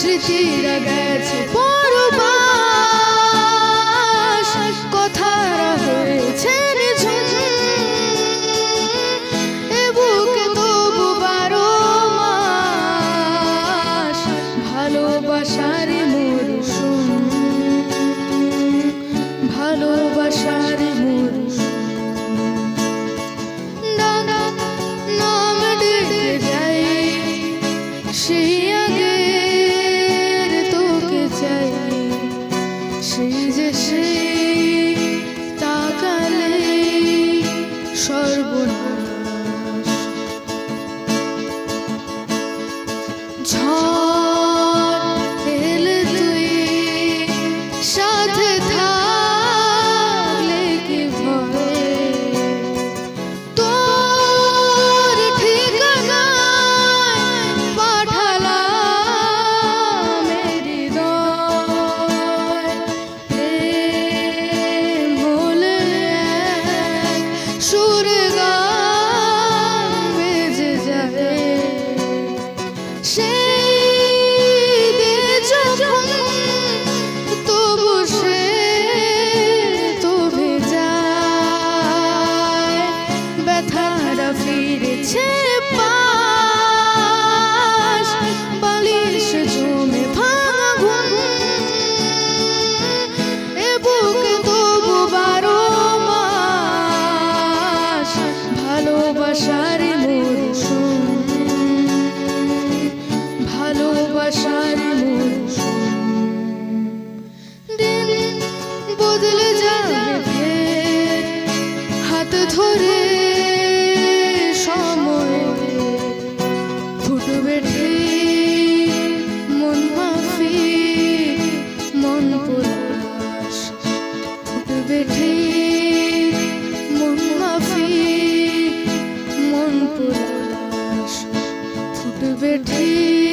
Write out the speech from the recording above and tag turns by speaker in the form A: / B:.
A: স্মৃতিরা গেছে পরবাস, কথারা হয়েছে নিঝুম। এ বুকে তবু 12 মাস ভালোবাসার মরশুম, ভালোবাসার মরশুম। নাম ডেকে যাই সেই আগের তোকে চাই, সেই যে সেই তাকালে সর্বনাশ। ঝড় এলে তুই সাথে থাকলে কি ভয়, তোর ঠিকানায় পাঠালাম হৃদয়। প্রেম হলে এক সুরে গান বেজে যাবে, সেই দিয়ে যখন তবু সে তো ভেজায়। ব্যথাটা ফিরেছে পাশ, বালিশ জমে ভাঙা ঘুম। এ বুকে তবু 12 মাস ভালোবাসার মরশুম, ভালোবাসার মরশুম। দিন বদলে যাবে ফের, হাত ধরে সময় ফুটবে ঠিক মন মাফিক মন পলাশ, ফুটবে ঠিক মন মাফিক মন পলাশ, ফুটবে ঠিক